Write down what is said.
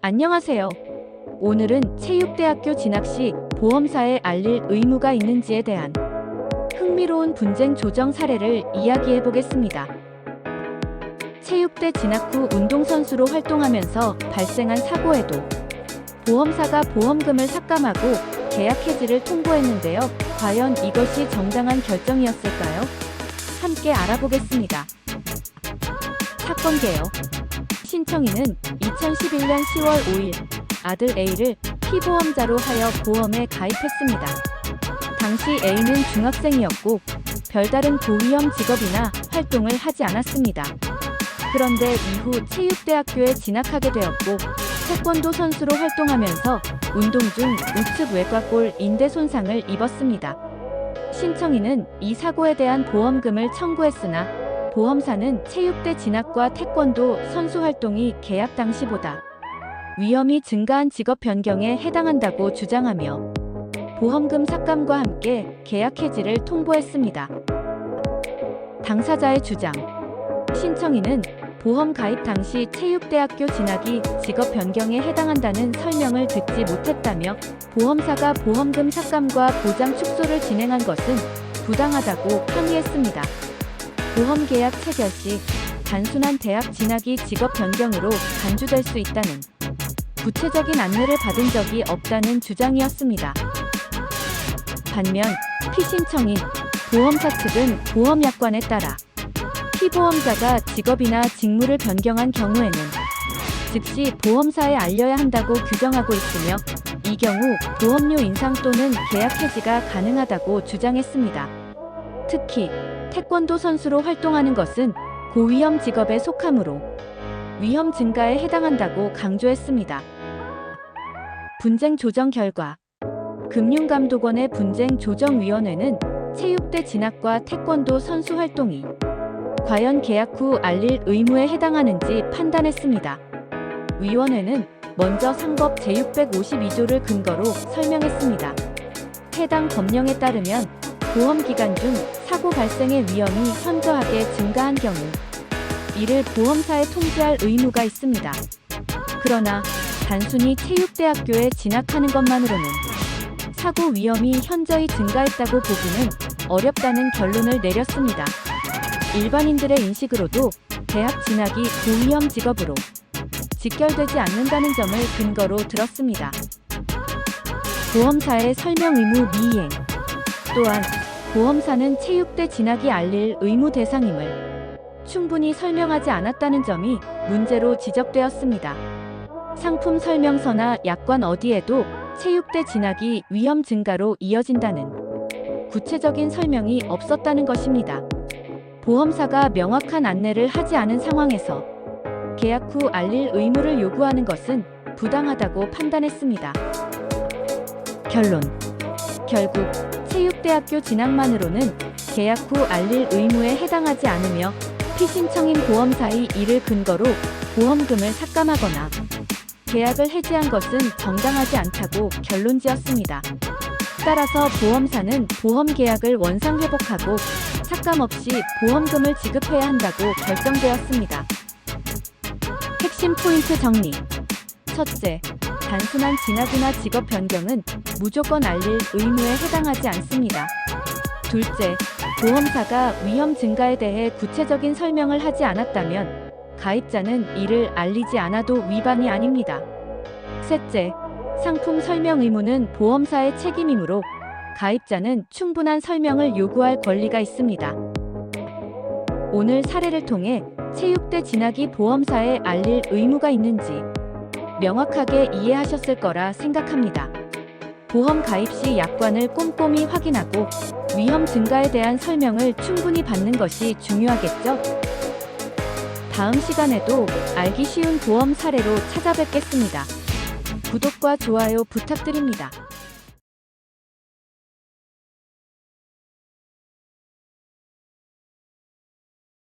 안녕하세요. 오늘은 체육대학교 진학 시 보험사에 알릴 의무가 있는지에 대한 흥미로운 분쟁 조정 사례를 이야기해 보겠습니다. 체육대 진학 후 운동선수로 활동하면서 발생한 사고에도 보험사가 보험금을 삭감하고 계약 해지를 통보했는데요. 과연 이것이 정당한 결정이었을까요? 함께 알아보겠습니다. 사건 개요. 신청인은 2011년 10월 5일 아들 A를 피보험자로 하여 보험에 가입했습니다. 당시 A는 중학생이었고 별다른 고위험 직업이나 활동을 하지 않았습니다. 그런데 이후 체육대학교에 진학하게 되었고 태권도 선수로 활동하면서 운동 중 우측 외곽골 인대 손상을 입었습니다. 신청인은 이 사고에 대한 보험금을 청구했으나 보험사는 체육대 진학과 태권도 선수 활동이 계약 당시보다 위험이 증가한 직업 변경에 해당한다고 주장하며 보험금 삭감과 함께 계약 해지를 통보했습니다. 당사자의 주장. 신청인은 보험 가입 당시 체육대학교 진학이 직업 변경에 해당한다는 설명을 듣지 못했다며 보험사가 보험금 삭감과 보장 축소를 진행한 것은 부당하다고 항의했습니다. 보험계약 체결 시 단순한 대학 진학이 직업 변경으로 간주될 수 있다는 구체적인 안내를 받은 적이 없다는 주장이었습니다. 반면 피신청인 보험사 측은 보험약관에 따라 피보험자가 직업이나 직무를 변경한 경우에는 즉시 보험사에 알려야 한다고 규정하고 있으며 이 경우 보험료 인상 또는 계약 해지가 가능하다고 주장했습니다. 특히 태권도 선수로 활동하는 것은 고위험 직업에 속하므로 위험 증가에 해당한다고 강조했습니다. 분쟁 조정 결과 금융감독원의 분쟁조정위원회는 체육대 진학과 태권도 선수 활동이 과연 계약 후 알릴 의무에 해당하는지 판단했습니다. 위원회는 먼저 상법 제652조를 근거로 설명했습니다. 해당 법령에 따르면 보험기간 중 사고 발생의 위험이 현저하게 증가한 경우 이를 보험사에 통지할 의무가 있습니다. 그러나 단순히 체육대학교에 진학하는 것만으로는 사고 위험이 현저히 증가했다고 보기는 어렵다는 결론을 내렸습니다. 일반인들의 인식으로도 대학 진학이 고위험 직업으로 직결되지 않는다는 점을 근거로 들었습니다. 보험사의 설명 의무 미이행. 또한 보험사는 체육대 진학이 알릴 의무 대상임을 충분히 설명하지 않았다는 점이 문제로 지적되었습니다. 상품 설명서나 약관 어디에도 체육대 진학이 위험 증가로 이어진다는 구체적인 설명이 없었다는 것입니다. 보험사가 명확한 안내를 하지 않은 상황에서 계약 후 알릴 의무를 요구하는 것은 부당하다고 판단했습니다. 결론. 결국 체육대학교 진학만으로는 계약 후 알릴 의무에 해당하지 않으며 피신청인 보험사의 이를 근거로 보험금을 삭감하거나 계약을 해지한 것은 정당하지 않다고 결론지었습니다. 따라서 보험사는 보험계약을 원상회복하고 삭감 없이 보험금을 지급해야 한다고 결정되었습니다. 핵심 포인트 정리. 첫째, 단순한 진학이나 직업 변경은 무조건 알릴 의무에 해당하지 않습니다. 둘째, 보험사가 위험 증가에 대해 구체적인 설명을 하지 않았다면 가입자는 이를 알리지 않아도 위반이 아닙니다. 셋째, 상품 설명 의무는 보험사의 책임이므로 가입자는 충분한 설명을 요구할 권리가 있습니다. 오늘 사례를 통해 체육대 진학이 보험사에 알릴 의무가 있는지 명확하게 이해하셨을 거라 생각합니다. 보험 가입 시 약관을 꼼꼼히 확인하고 위험 증가에 대한 설명을 충분히 받는 것이 중요하겠죠? 다음 시간에도 알기 쉬운 보험 사례로 찾아뵙겠습니다. 구독과 좋아요 부탁드립니다.